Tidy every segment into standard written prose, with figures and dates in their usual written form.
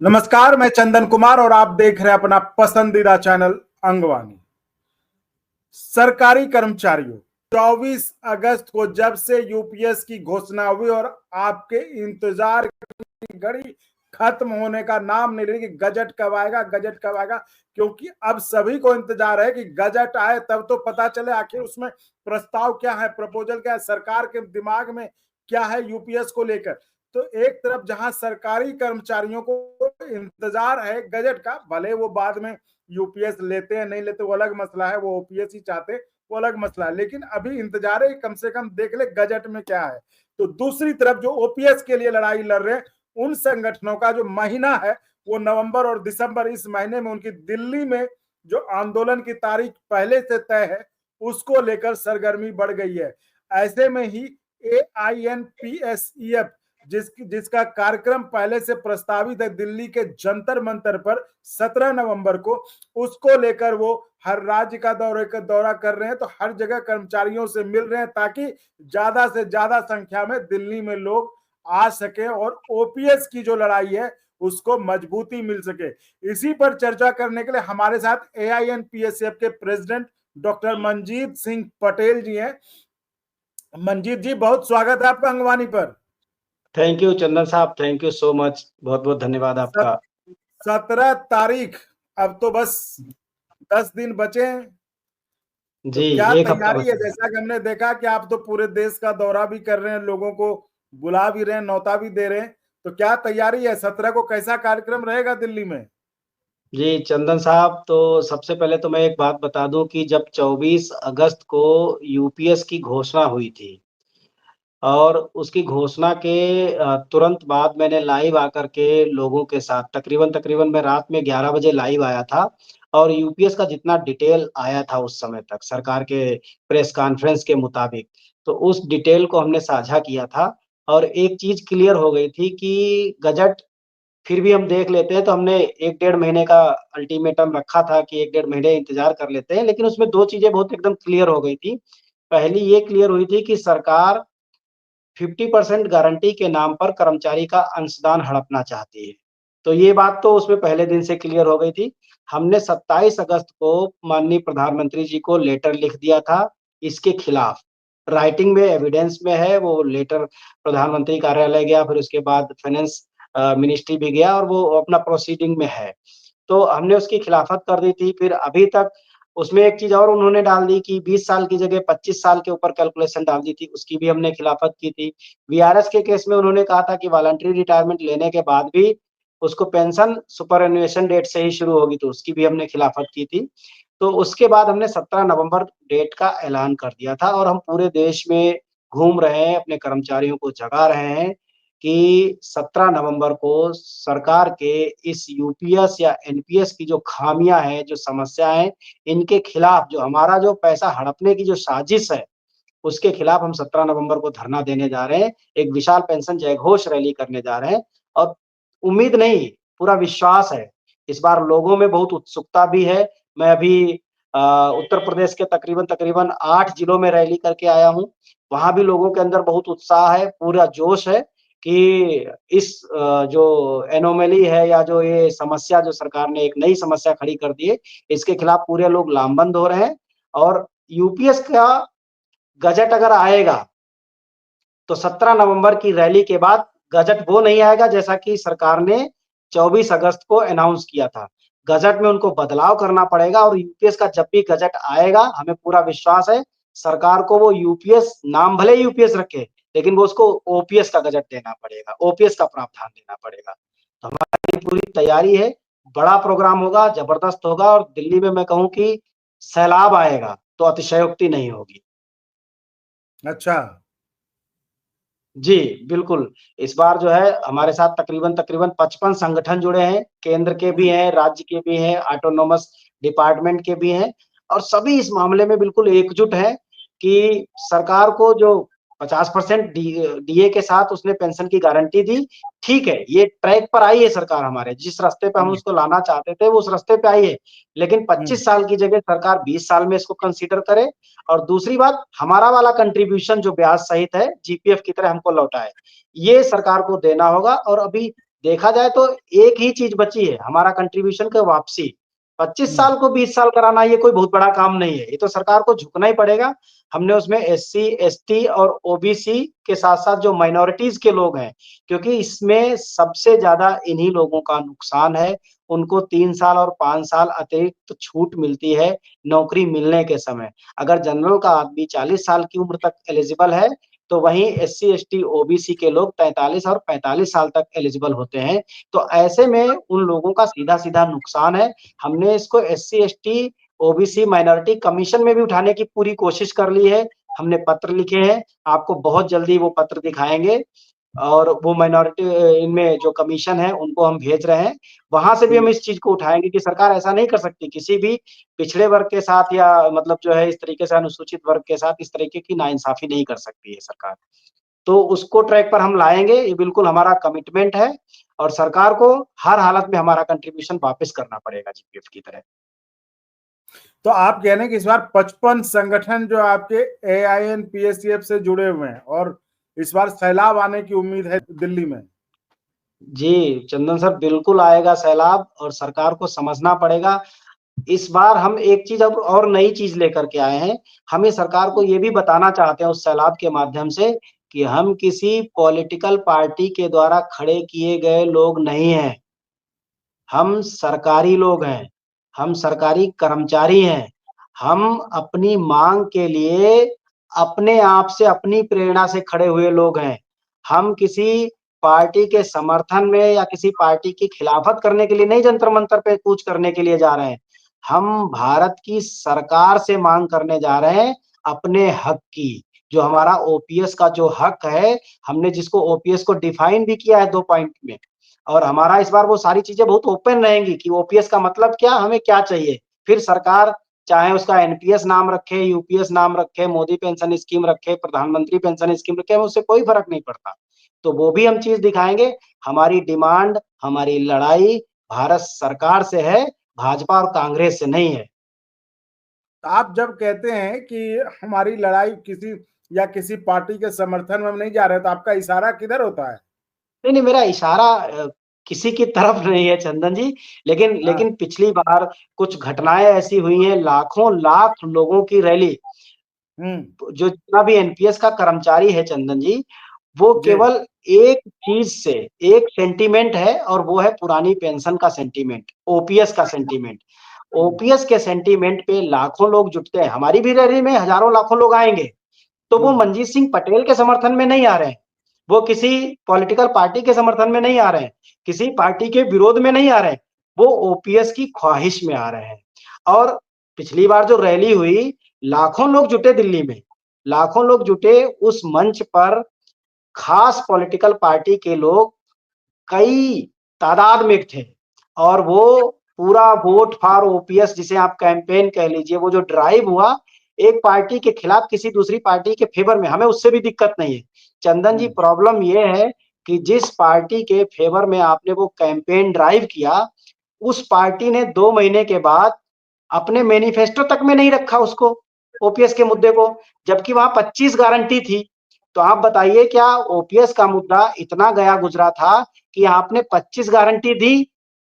नमस्कार, मैं चंदन कुमार और आप देख रहे हैं अपना पसंदीदा चैनल अंगवानी। सरकारी कर्मचारियों, 24 अगस्त को जब से यूपीएस की घोषणा हुई और आपके इंतजार की घड़ी खत्म होने का नाम नहीं ले रही कि गजट कब आएगा, गजट कब आएगा, क्योंकि अब सभी को इंतजार है कि गजट आए तब तो पता चले आखिर उसमें प्रस्ताव क्या है, प्रपोजल क्या है, सरकार के दिमाग में क्या है यूपीएस को लेकर। तो एक तरफ जहां सरकारी कर्मचारियों को इंतजार है गजट का, भले वो बाद में यूपीएस लेते हैं नहीं लेते वो अलग मसला है, वो ओपीएस ही चाहते वो अलग मसला है, लेकिन अभी इंतजार है कम से कम देख ले गजट में क्या है। तो दूसरी तरफ जो ओपीएस के लिए लड़ाई लड़ रहे हैं उन संगठनों का जो महीना है वो नवंबर और दिसंबर, इस महीने में उनकी दिल्ली में जो आंदोलन की तारीख पहले से तय है उसको लेकर सरगर्मी बढ़ गई है। ऐसे में ही AINPSEF जिसका कार्यक्रम पहले से प्रस्तावित है दिल्ली के जंतर मंतर पर 17 नवंबर को, उसको लेकर वो हर राज्य का दौरा कर रहे हैं। तो हर जगह कर्मचारियों से मिल रहे हैं ताकि ज्यादा से ज्यादा संख्या में दिल्ली में लोग आ सके और ओपीएस की जो लड़ाई है उसको मजबूती मिल सके। इसी पर चर्चा करने के लिए हमारे साथ AINPSEF के प्रेसिडेंट डॉक्टर मनजीत सिंह पटेल जी हैं। मनजीत जी, बहुत स्वागत है आपका अंगवानी पर। थैंक यू चंदन साहब, थैंक यू सो मच, बहुत बहुत धन्यवाद आपका। 17 तारीख, अब तो बस 10 दिन बचे हैं। तो जी, क्या एक हफ्ता तैयारी है? बचा है। जैसा कि हमने देखा कि आप तो पूरे देश का दौरा भी कर रहे हैं, लोगों को बुला भी रहे हैं, न्योता भी दे रहे हैं, तो क्या तैयारी है? 17 को कैसा कार्यक्रम रहेगा दिल्ली में? जी चंदन साहब, तो सबसे पहले तो मैं एक बात बता दूं कि जब 24 अगस्त को यूपीएस की घोषणा हुई थी और उसकी घोषणा के तुरंत बाद मैंने लाइव आकर के लोगों के साथ तकरीबन मैं रात में 11 बजे लाइव आया था और यूपीएस का जितना डिटेल आया था उस समय तक सरकार के प्रेस कॉन्फ्रेंस के मुताबिक, तो उस डिटेल को हमने साझा किया था और एक चीज़ क्लियर हो गई थी कि गजट फिर भी हम देख लेते हैं। तो हमने 1 डेढ़ महीने का अल्टीमेटम रखा था कि 1 डेढ़ महीने इंतज़ार कर लेते हैं, लेकिन उसमें 2 चीज़ें बहुत एकदम क्लियर हो गई थी। पहली ये क्लियर हुई थी कि सरकार 50% गारंटी के नाम पर कर्मचारी का अंशदान हड़पना चाहती है। तो ये बात तो उसमें पहले दिन से क्लियर हो गई थी। हमने 27 अगस्त को माननीय प्रधानमंत्री जी को लेटर लिख दिया था इसके खिलाफ। राइटिंग में एविडेंस में है, वो लेटर प्रधानमंत्री कार्यालय गया, फिर उसके बाद फाइनेंस मिनिस्ट्री भी गया और वो अपना प्रोसीडिंग में है। तो हमने उसकी खिलाफत कर दी थी। फिर अभी तक उसमें एक चीज़ और उन्होंने डाल दी कि 20 साल की जगह 25 साल के ऊपर कैलकुलेशन डाल दी थी, उसकी भी हमने खिलाफत की थी। वीआरएस के केस में उन्होंने कहा था कि वॉलंटरी रिटायरमेंट लेने के बाद भी उसको पेंशन सुपरएन्युएशन डेट से ही शुरू होगी, तो उसकी भी हमने खिलाफत की थी। तो उसके बाद हमने 17 नवंबर डेट का ऐलान कर दिया था और हम पूरे देश में घूम रहे हैं, अपने कर्मचारियों को जगा रहे हैं कि 17 नवंबर को सरकार के इस यूपीएस या एनपीएस की जो खामियाँ हैं, जो समस्या है, इनके खिलाफ जो हमारा जो पैसा हड़पने की जो साजिश है, उसके खिलाफ हम 17 नवंबर को धरना देने जा रहे हैं। एक विशाल पेंशन जयघोष रैली करने जा रहे हैं और उम्मीद नहीं, पूरा विश्वास है। इस बार लोगों में बहुत उत्सुकता भी है। मैं अभी उत्तर प्रदेश के तकरीबन 8 जिलों में रैली करके आया हूँ। वहाँ भी लोगों के अंदर बहुत उत्साह है, पूरा जोश है कि इस जो एनोमली है या जो ये समस्या जो सरकार ने एक नई समस्या खड़ी कर दी है, इसके खिलाफ पूरे लोग लामबंद हो रहे हैं और यूपीएस का गजट अगर आएगा, तो 17 नवंबर की रैली के बाद गजट वो नहीं आएगा जैसा कि सरकार ने 24 अगस्त को अनाउंस किया था। गजट में उनको बदलाव करना पड़ेगा और यूपीएस का जब भी गजट आएगा, हमें पूरा विश्वास है सरकार को वो यूपीएस नाम भले ही यूपीएस रखे, लेकिन वो उसको ओपीएस का गजट देना पड़ेगा, ओपीएस का प्रावधान देना पड़ेगा। तो हमारी पूरी तैयारी है, बड़ा प्रोग्राम होगा, जबरदस्त होगा और दिल्ली में मैं कहूँ कि सैलाब आएगा, तो अतिशयोक्ति नहीं होगी। अच्छा। जी, बिल्कुल। इस बार जो है हमारे साथ तकरीबन 55 संगठन जुड़े हैं, केंद्र के भी हैं, राज्य के भी हैं, ऑटोनोमस डिपार्टमेंट के भी हैं और सभी इस मामले में बिल्कुल एकजुट हैं कि सरकार को जो 50% डीए के साथ उसने पेंशन की गारंटी दी, ठीक है, ये ट्रैक पर आई है सरकार हमारे, जिस रास्ते पे हम हम्म, उसको लाना चाहते थे, वो उस रास्ते पे आई है। लेकिन हम्म, 25 साल की जगह सरकार 20 साल में इसको कंसीडर करे और दूसरी बात हमारा वाला कंट्रीब्यूशन जो ब्याज सहित है जीपीएफ की तरह हमको लौटाए, ये सरकार को देना होगा और अभी देखा जाए तो एक ही चीज बची है, हमारा कंट्रीब्यूशन का वापसी। 25 साल को 20 साल कराना ये कोई बहुत बड़ा काम नहीं है, ये तो सरकार को झुकना ही पड़ेगा। हमने उसमें एससी, एसटी और ओबीसी के साथ-साथ जो माइनॉरिटीज के लोग हैं, क्योंकि इसमें सबसे ज़्यादा इन्हीं लोगों का नुकसान है। उनको 3 साल और 5 साल अतिरिक्त छूट मिलती है नौकरी मिलने के समय। अगर जनरल का आदमी 40 साल की उम्र तक एलिजिबल है, तो वहीं एससी, एसटी, ओबीसी के लोग 43 और 45 साल तक एलिजिबल होते हैं। तो ऐसे में उन लोगों का सीधा-सीधा नुकसान है। हमने इसको SC, ST, OBC minority commission में भी उठाने की पूरी कोशिश कर ली है। हमने पत्र लिखे हैं, आपको बहुत जल्दी वो पत्र दिखाएँगे और वो माइनॉरिटी इनमें जो कमीशन है उनको हम भेज रहे हैं। वहाँ से भी हम इस चीज़ को उठाएँगे कि सरकार ऐसा नहीं कर सकती, किसी भी पिछड़े वर्ग के साथ या मतलब जो है इस तरीके से अनुसूचित वर्ग के साथ इस तरीके की नाइंसाफ़ी नहीं कर सकती है सरकार। तो उसको ट्रैक पर हम लाएँगे, ये बिल्कुल हमारा कमिटमेंट है और सरकार को हर हालत में हमारा कंट्रीब्यूशन वापस करना पड़ेगा जीपीएफ की तरह। तो आप कह रहे हैं कि इस बार 55 संगठन जो आपके एआईएनपीएससीएफ से जुड़े हुए हैं और इस बार सैलाब आने की उम्मीद है दिल्ली में। जी, चंदन सर बिल्कुल आएगा सैलाब और सरकार को समझना पड़ेगा। इस बार हम एक चीज़ अब और नई चीज़ लेकर के आए हैं। हम ये सरकार को ये भी बताना चाहते हैं उस सैलाब के माध्यम से कि हम किसी पॉलिटिकल पार्टी के द्वारा खड़े किए गए लोग नहीं हैं। हम सरकारी लोग हैं, हम सरकारी कर्मचारी हैं। हम अपनी माँग के लिए अपने आप से, अपनी प्रेरणा से खड़े हुए लोग हैं। हम किसी पार्टी के समर्थन में या किसी पार्टी की खिलाफत करने के लिए नहीं जंतर-मंतर पे कूच करने के लिए जा रहे हैं। हम भारत की सरकार से माँग करने जा रहे हैं अपने हक की। जो हमारा ओपीएस का जो हक है, हमने जिसको ओपीएस को डिफाइन भी किया है 2 पॉइंट में। और हमारा इस बार वो सारी चीज़ें बहुत ओपन रहेंगी कि ओपीएस का मतलब क्या, हमें क्या चाहिए। फिर सरकार चाहे उसका एनपीएस नाम रखे, यूपीएस नाम रखे, मोदी पेंशन स्कीम रखे, प्रधानमंत्री पेंशन स्कीम रखे, हमें उससे कोई फ़र्क नहीं पड़ता। तो वो भी हम चीज़ दिखाएँगे। हमारी डिमांड, हमारी लड़ाई भारत सरकार से है, भाजपा और कांग्रेस से नहीं है। तो आप जब कहते हैं कि हमारी लड़ाई किसी पार्टी के समर्थन में हम नहीं जा रहे, तो आपका इशारा किधर होता है? नहीं, नहीं, मेरा इशारा किसी की तरफ नहीं है चंदन जी, लेकिन हाँ। लेकिन पिछली बार कुछ घटनाएँ ऐसी हुई हैं, लाखों लाख लोगों की रैली हम्म। जो जितना भी एनपीएस का कर्मचारी है चंदन जी, वो जी। केवल एक चीज़ से, एक सेंटीमेंट है और वो है पुरानी पेंशन का सेंटीमेंट, ओपीएस का सेंटीमेंट। ओपीएस के सेंटीमेंट पे लाखों लोग जुटते हैं, हमारी भी रैली में हज़ारों लाखों लोग आएँगे, तो वो हम्म। मंजीत सिंह पटेल के समर्थन में नहीं आ रहे हैं। वो किसी पॉलिटिकल पार्टी के समर्थन में नहीं आ रहे हैं, किसी पार्टी के विरोध में नहीं आ रहे हैं, वो ओपीएस की ख्वाहिश में आ रहे हैं। और पिछली बार जो रैली हुई, लाखों लोग जुटे दिल्ली में, लाखों लोग जुटे उस मंच पर खास पॉलिटिकल पार्टी के लोग कई तादाद में थे और वो पूरा वोट फॉर ओपीएस जिसे आप कैंपेन कह लीजिए, वो जो ड्राइव हुआ, एक पार्टी के खिलाफ किसी दूसरी पार्टी के फेवर में, हमें उससे भी दिक्कत नहीं है। चंदन जी हम्म। प्रॉब्लम ये है कि जिस पार्टी के फेवर में आपने वो कैंपेन ड्राइव किया, उस पार्टी ने 2 महीने के बाद अपने मैनिफेस्टो तक में नहीं रखा उसको, ओपीएस के मुद्दे को, जबकि वहाँ 25 गारंटी थी। तो आप बताइए क्या ओपीएस का मुद्दा इतना गया गुजरा था कि आपने 25 गारंटी दी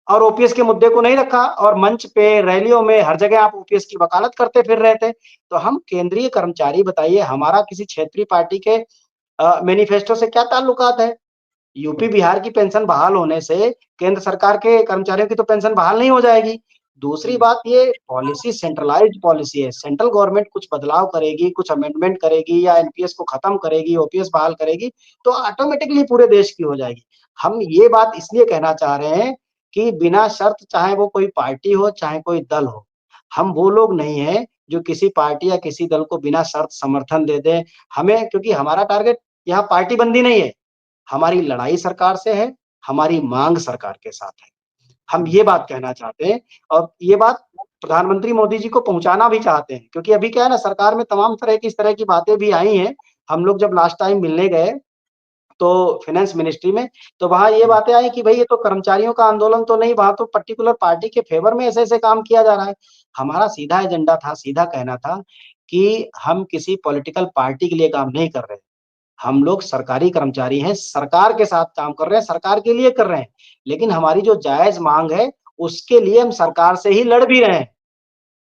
और ओपीएस के मुद्दे को नहीं रखा और मंच पे, रैलियों में हर जगह आप ओपीएस की वकालत करते फिर रहे थे। तो हम केंद्रीय कर्मचारी बताइए हमारा किसी क्षेत्रीय पार्टी के मैनिफेस्टो से क्या ताल्लुकात है? यूपी, बिहार की पेंशन बहाल होने से केंद्र सरकार के कर्मचारियों की तो पेंशन बहाल नहीं हो जाएगी। दूसरी हम्म। बात ये पॉलिसी सेंट्रलाइज़्ड पॉलिसी है। सेंट्रल गवर्नमेंट कुछ बदलाव करेगी, कुछ अमेंडमेंट करेगी या एनपीएस को खत्म करेगी, ओपीएस बहाल करेगी, तो ऑटोमैटिकली पूरे देश की हो जाएगी। हम ये बात इसलिए कहना चाह रहे हैं कि बिना शर्त चाहे वो कोई पार्टी हो, चाहे कोई दल हो, हम वो लोग नहीं हैं जो किसी पार्टी या किसी दल को बिना शर्त समर्थन दे दें। हमें क्योंकि हमारा टारगेट यहाँ पार्टीबंदी नहीं है। हमारी लड़ाई सरकार से है, हमारी माँग सरकार के साथ है। हम हम्म। ये बात कहना चाहते हैं और ये बात प्रधानमंत्री मोदी जी को पहुँचाना भी चाहते हैं क्योंकि अभी क्या है ना सरकार में तमाम तरह की इस तरह की बातें भी आई हैं। हम लोग जब लास्ट टाइम मिलने गए तो फाइनेंस मिनिस्ट्री में, तो वहाँ ये बातें आई कि भई ये तो कर्मचारियों का आंदोलन तो नहीं, वहाँ तो पर्टिकुलर पार्टी के फेवर में ऐसे-ऐसे काम किया जा रहा है। हमारा सीधा एजेंडा था, सीधा कहना था कि हम किसी पॉलिटिकल पार्टी के लिए काम नहीं कर रहे हैं। हम लोग सरकारी कर्मचारी हैं, सरकार के साथ काम कर रहे हैं, सरकार के लिए कर रहे हैं, लेकिन हमारी जो जायज मांग है उसके लिए हम सरकार से ही लड़ भी रहे हैं।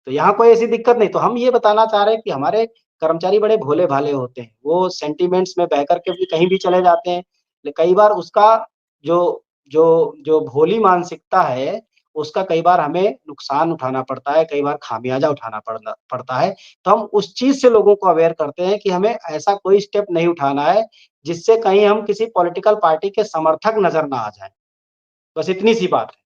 तो यहाँ कोई ऐसी दिक्कत नहीं। तो हम ये बताना चाह रहे हैं कि हमारे कर्मचारी बड़े भोले-भाले होते हैं। वो सेंटिमेंट्स में बह कर के भी कहीं भी चले जाते हैं। कई बार उसका जो जो जो भोली मानसिकता है, उसका कई बार हमें नुकसान उठाना पड़ता है, कई बार खामियाज़ा उठाना पड़ता है। तो हम उस चीज़ से लोगों को अवेयर करते हैं कि हमें ऐसा कोई स्टेप नहीं उठाना है, जिससे कहीं हम किसी पॉलिटिकल पार्टी के समर्थक नज़र ना आ जाएँ। बस इतनी सी बात है।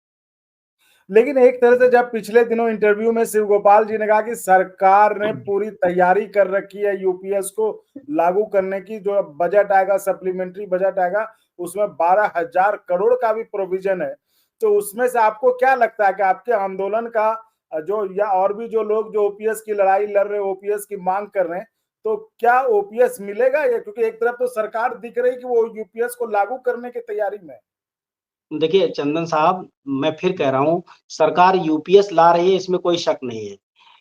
लेकिन एक तरह से जब पिछले दिनों इंटरव्यू में शिव गोपाल जी ने कहा कि सरकार ने पूरी तैयारी कर रखी है यूपीएस को लागू करने की, जो बजट आएगा, सप्लीमेंट्री बजट आएगा, उसमें 12,000 करोड़ का भी प्रोविजन है। तो उसमें से आपको क्या लगता है कि आपके आंदोलन का जो, या और भी जो लोग जो ओपीएस की लड़ाई लड़ रहे हैं, ओपीएस की मांग कर रहे हैं, तो क्या ओपीएस मिलेगा? या क्योंकि एक तरफ तो सरकार दिख रही कि वो यूपीएस को लागू करने की तैयारी में है। देखिए चंदन साहब, मैं फिर कह रहा हूँ, सरकार यूपीएस ला रही है इसमें कोई शक नहीं है।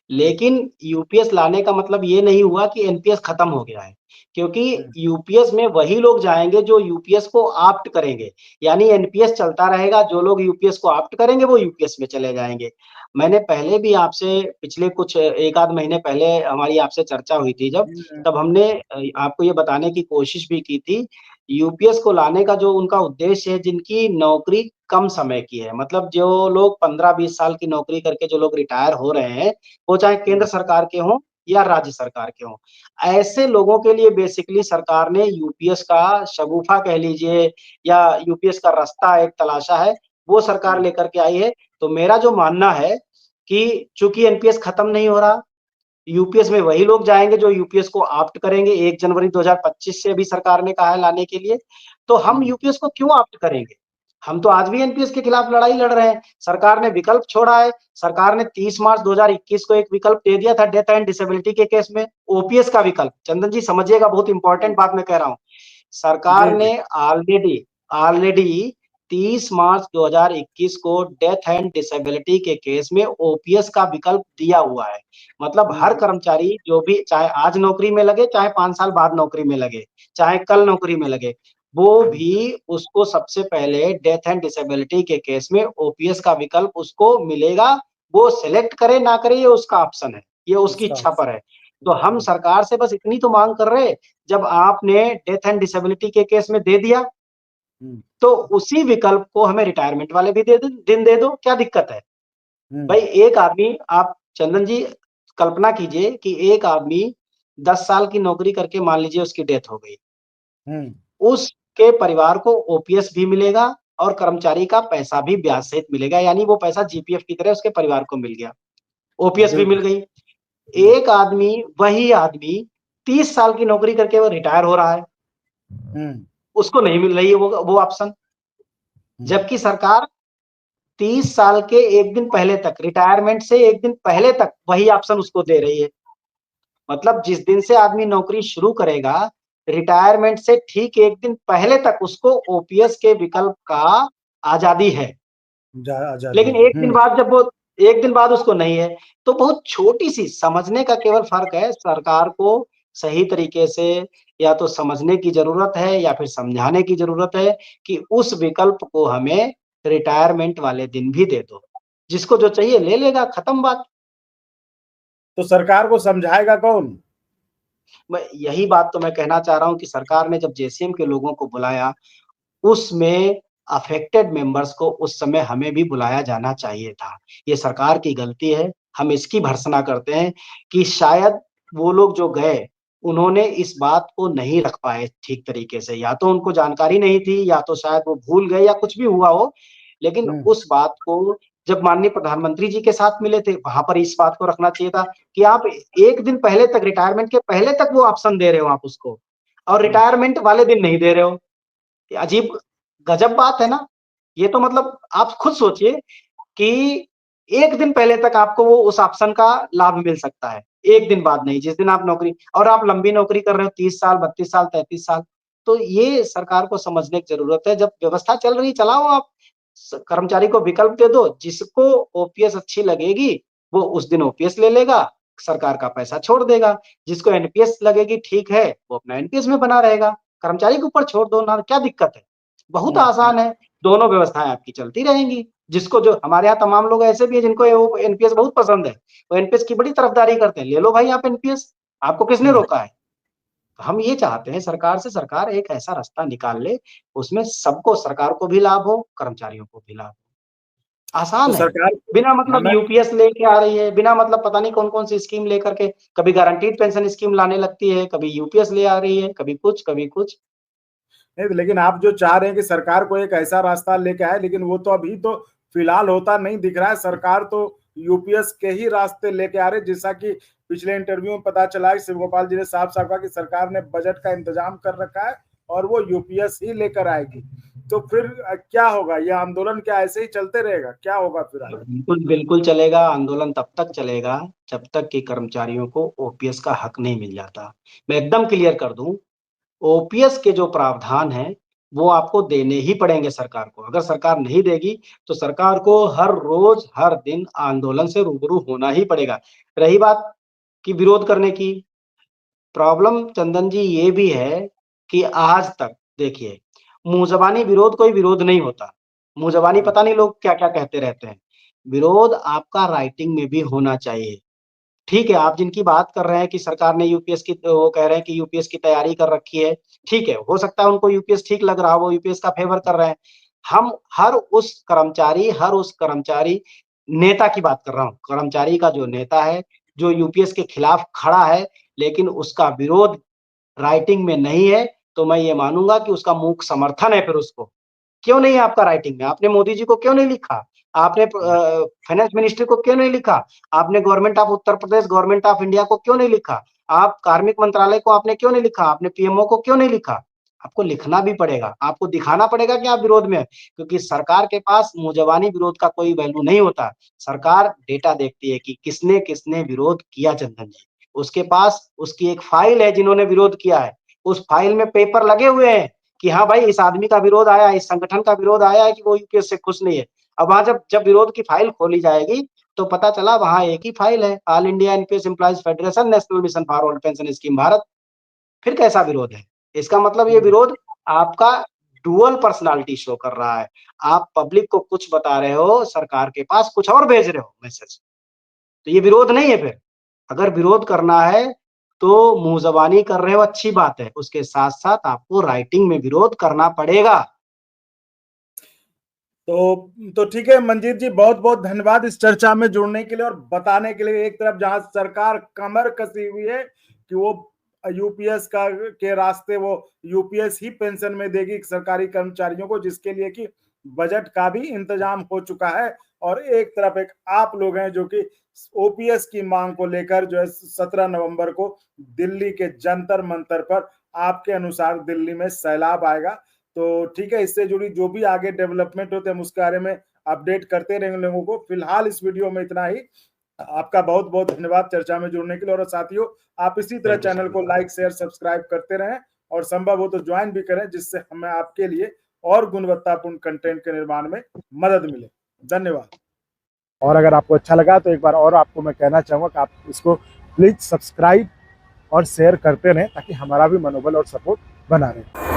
लेकिन यूपीएस लाने का मतलब ये नहीं हुआ कि एनपीएस खत्म हो गया है। क्योंकि यूपीएस में वही लोग जाएँगे जो यूपीएस को ऑप्ट करेंगे। यानी एनपीएस चलता रहेगा, जो लोग यूपीएस को ऑप्ट करेंगे वो यूपीएस में चले जाएँगे। मैंने पहले भी आपसे पिछले कुछ 1 आध महीने पहले हमारी आपसे चर्चा हुई थी जब, तब हमने आपको ये बताने की कोशिश भी की थी, यूपीएस को लाने का जो उनका उद्देश्य है, जिनकी नौकरी कम समय की है, मतलब जो लोग 15-20 साल की नौकरी करके जो लोग रिटायर हो रहे हैं, वो चाहे केंद्र सरकार के हों या राज्य सरकार के हों। ऐसे लोगों के लिए बेसिकली सरकार ने यूपीएस का शगुफा कह लीजिए या यूपीएस का रास्ता एक तलाशा है, वो सरकार लेकर के आई है। तो मेरा जो मानना है कि चूँकि एनपीएस खत्म नहीं हो रहा, यूपीएस में वही लोग जाएँगे जो यूपीएस को ऑप्ट करेंगे। 1 जनवरी 2025 से भी सरकार ने कहा है लाने के लिए। तो हम यूपीएस को क्यों ऑप्ट करेंगे? हम तो आज भी एनपीएस के खिलाफ लड़ाई लड़ रहे हैं। सरकार ने विकल्प छोड़ा है। सरकार ने 30 मार्च 2021 को एक विकल्प दे दिया था डेथ एंड डिसेबिलिटी के केस में, ओपीएस का विकल्प। चंदन जी समझिएगा, बहुत इंपॉर्टेंट बात मैं कह रहा हूँ। सरकार जी जी। ने ऑलरेडी ऑलरेडी 30 मार्च 2021 को डेथ एंड डिसेबिलिटी के केस में ओपीएस का विकल्प दिया हुआ है। मतलब हर कर्मचारी जो भी चाहे आज नौकरी में लगे, चाहे 5 साल बाद नौकरी में लगे, चाहे कल नौकरी में लगे, वो भी उसको सबसे पहले डेथ एंड डिसेबिलिटी के केस में ओपीएस का विकल्प उसको मिलेगा। वो सिलेक्ट करे ना करे ये उसका ऑप्शन है, ये उसकी उसका। इच्छा पर है। तो हम सरकार से बस इतनी तो माँग कर रहे हैं, जब आपने डेथ एंड डिसेबिलिटी के केस में दे दिया, हम्म। तो उसी विकल्प को हमें रिटायरमेंट वाले भी दिन दे दो, क्या दिक्कत है? हम्म। भाई एक आदमी, आप चंदन जी कल्पना कीजिए कि एक आदमी 10 साल की नौकरी करके मान लीजिए उसकी डेथ हो गई। हम्म। उसके परिवार को ओपीएस भी मिलेगा और कर्मचारी का पैसा भी ब्याज सहित मिलेगा, यानी वो पैसा जीपीएफ की तरह उसके परिवार को मिल गया। ओपीएस भी मिल बिल्कुल। गई। एक आदमी, वही आदमी 30 साल की नौकरी करके वो रिटायर हो रहा है, हम्म। उसको नहीं मिल रही है वो ऑप्शन। हम्म। जबकि सरकार 30 साल के 1 दिन पहले तक, रिटायरमेंट से 1 दिन पहले तक वही ऑप्शन उसको दे रही है। मतलब जिस दिन से आदमी नौकरी शुरू करेगा, रिटायरमेंट से ठीक 1 दिन पहले तक उसको ओपीएस के विकल्प का आज़ादी है। आजादी लेकिन है। 1 दिन बाद जब वो 1 दिन बाद उसको नहीं है, तो बहुत छोटी-सी समझने का केवल फ़र्क है। सरकार को सही तरीके से या तो समझने की ज़रूरत है या फिर समझाने की ज़रूरत है कि उस विकल्प को हमें रिटायरमेंट वाले दिन भी दे दो। जिसको जो चाहिए ले लेगा, खत्म बात। तो सरकार को समझाएगा कौन? मैं यही बात तो मैं कहना चाह रहा हूँ कि सरकार ने जब जेसीएम के लोगों को बुलाया, उसमें अफेक्टेड मेंबर्स को उस समय हमें भी बुलाया जाना चाहिए था। ये सरकार की गलती है, हम इसकी भर्त्सना करते हैं कि शायद वो लोग जो गए, उन्होंने इस बात को नहीं रख पाए ठीक तरीके से। या तो उनको जानकारी नहीं थी या तो शायद वो भूल गए या कुछ भी हुआ हो। लेकिन हम्म। उस बात को जब माननीय प्रधानमंत्री जी के साथ मिले थे, वहाँ पर इस बात को रखना चाहिए था कि आप 1 दिन पहले तक, रिटायरमेंट के पहले तक वो ऑप्शन दे रहे हो आप उसको, और हम्म। रिटायरमेंट वाले दिन नहीं दे रहे हो। ये अजीब गजब बात है ना? ये तो मतलब आप खुद सोचिए कि 1 दिन पहले तक आपको वो उस ऑप्शन का लाभ मिल सकता है, 1 दिन बाद नहीं, जिस दिन आप नौकरी, और आप लंबी नौकरी कर रहे हो 30 साल, 32 साल, 33 साल। तो ये सरकार को समझने की ज़रूरत है, जब व्यवस्था चल रही चलाओ आप। कर्मचारी को विकल्प दे दो, जिसको ओपीएस अच्छी लगेगी, वो उस दिन ओपीएस ले लेगा, सरकार का पैसा छोड़ देगा। जिसको एनपीएस लगेगी ठीक है, वो अपना एनपीएस में बना रहेगा। कर्मचारी के ऊपर छोड़ दो ना, क्या दिक्कत है? बहुत हम्म, आसान है, दोनों व्यवस्थाएं आपकी चलती रहेंगी। जिसको जो हमारे यहाँ तमाम लोग ऐसे भी है जिनको वो एनपीएस बहुत पसंद है, वो एनपीएस की बड़ी तरफदारी करते हैं, ले लो भाई आप एनपीएस, आपको किसने रोका है? हम ये चाहते हैं सरकार से, सरकार एक ऐसा रास्ता निकाल ले, उसमें सबको, सरकार को भी लाभ हो, कर्मचारियों को भी लाभ हो। तो आसान है, सरकार बिना मतलब हमें यूपीएस लेके आ रही है, बिना मतलब पता नहीं कौन-कौन सी स्कीम लेकर के, कभी गारंटीड पेंशन स्कीम लाने लगती है, कभी यूपीएस ले आ रही है, कभी कुछ, कभी कुछ। नहीं, लेकिन आप जो चाह रहे हैं कि सरकार को एक ऐसा रास्ता लेके आए, लेकिन वो तो अभी तो फिलहाल होता नहीं दिख रहा है। सरकार तो यूपीएस के ही रास्ते लेके आ रहे, जैसा कि पिछले इंटरव्यू में पता चला कि शिव गोपाल जी ने साफ साफ कहा कि सरकार ने बजट का इंतजाम कर रखा है और वो यूपीएस ही लेकर आएगी। तो फिर क्या होगा? यह आंदोलन क्या ऐसे ही चलते रहेगा? क्या होगा फिर आगे? बिल्कुल, बिल्कुल चलेगा, आंदोलन तब तक चलेगा जब तक कि कर्मचारियों को ओपीएस का हक नहीं मिल जाता। मैं एकदम क्लियर कर दूँ, ओपीएस के जो प्रावधान हैं, वो आपको देने ही पड़ेंगे सरकार को। अगर सरकार नहीं देगी, तो सरकार को हर रोज़, हर दिन आंदोलन से रूबरू होना ही पड़ेगा। रही बात कि विरोध करने की, प्रॉब्लम चंदन जी ये भी है कि आज तक देखिए, मुँह ज़बानी विरोध कोई विरोध नहीं होता। मुँह ज़बानी पता नहीं लोग क्या-क्या कहते रहते हैं। विरोध आपका राइटिंग में भी होना चाहिए। ठीक है, आप जिनकी बात कर रहे हैं कि सरकार ने यूपीएस की, वो कह रहे हैं कि यूपीएस की तैयारी कर रखी है, ठीक है, हो सकता है उनको यूपीएस ठीक लग रहा हो, वो यूपीएस का फ़ेवर कर रहे हैं। हम हर उस कर्मचारी नेता की बात कर रहा हूँ, कर्मचारी का जो नेता है, जो यूपीएस के खिलाफ खड़ा है, लेकिन उसका विरोध राइटिंग में नहीं है, तो मैं ये मानूँगा कि उसका मूक समर्थन है फिर उसको। क्यों नहीं है आपका राइटिंग में? आपने मोदी जी को क्यों नहीं लिखा? आपने फाइनेंस मिनिस्ट्री को क्यों नहीं लिखा? आपने government of Uttar Pradesh, government of India को क्यों नहीं लिखा? आप कार्मिक मंत्रालय को आपने क्यों नहीं लिखा? आपने पीएमओ को क्यों नहीं लिखा? आपको लिखना भी पड़ेगा, आपको दिखाना पड़ेगा कि आप विरोध में हैं, क्योंकि सरकार के पास मुँह-ज़बानी विरोध का कोई वैल्यू नहीं होता। सरकार डेटा देखती है कि किसने-किसने विरोध किया चंदन जी। उसके पास उसकी एक फाइल है जिन्होंने विरोध किया है। उस फाइल में पेपर लगे हुए हैं कि हाँ भाई, इस आदमी का विरोध आया, इस संगठन का विरोध आया है कि वो यूपीएस से खुश नहीं है। अब वहाँ जब जब विरोध की फाइल खोली जाएगी, तो पता चला वहाँ एक ही फाइल है, all India NPS employees federation national mission for old pension scheme Bharat. फिर कैसा विरोध है? इसका मतलब ये विरोध आपका डुअल पर्सनैलिटी शो कर रहा है। आप पब्लिक को कुछ बता रहे हो, सरकार के पास कुछ और भेज रहे हो मैसेज। तो ये विरोध नहीं है फिर। अगर विरोध करना है, तो मुँह ज़बानी कर रहे हो अच्छी बात है, उसके साथ-साथ आपको राइटिंग में विरोध करना पड़ेगा। तो ठीक है मंजीत जी, बहुत बहुत धन्यवाद इस चर्चा में जुड़ने के लिए और बताने के लिए। एक तरफ जहां सरकार कमर कसी हुई है कि वो यूपीएस का के रास्ते वो यूपीएस ही पेंशन में देगी सरकारी कर्मचारियों को, जिसके लिए कि बजट का भी इंतजाम हो चुका है। और एक तरफ एक आप लोग हैं जो कि ओपीएस की मांग को लेकर जो है 17 नवंबर को दिल्ली के जंतर मंतर पर आपके अनुसार दिल्ली में सैलाब आएगा। तो ठीक है, इससे जुड़ी जो भी आगे डेवलपमेंट होते हैं हम उसके बारे में अपडेट करते रहेंगे लोगों को। फिलहाल इस वीडियो में इतना ही। आपका बहुत बहुत धन्यवाद चर्चा में जुड़ने के लिए। और साथियों, आप इसी तरह थैंक यू चैनल सर। को लाइक शेयर सब्सक्राइब करते रहें और संभव हो तो ज्वाइन भी करें, जिससे हमें आपके लिए और गुणवत्तापूर्ण कंटेंट के निर्माण में मदद मिले। धन्यवाद। और अगर आपको अच्छा लगा तो एक बार और आपको मैं कहना चाहूँगा कि आप इसको प्लीज सब्सक्राइब और शेयर करते रहें, ताकि हमारा भी मनोबल और सपोर्ट बना रहे।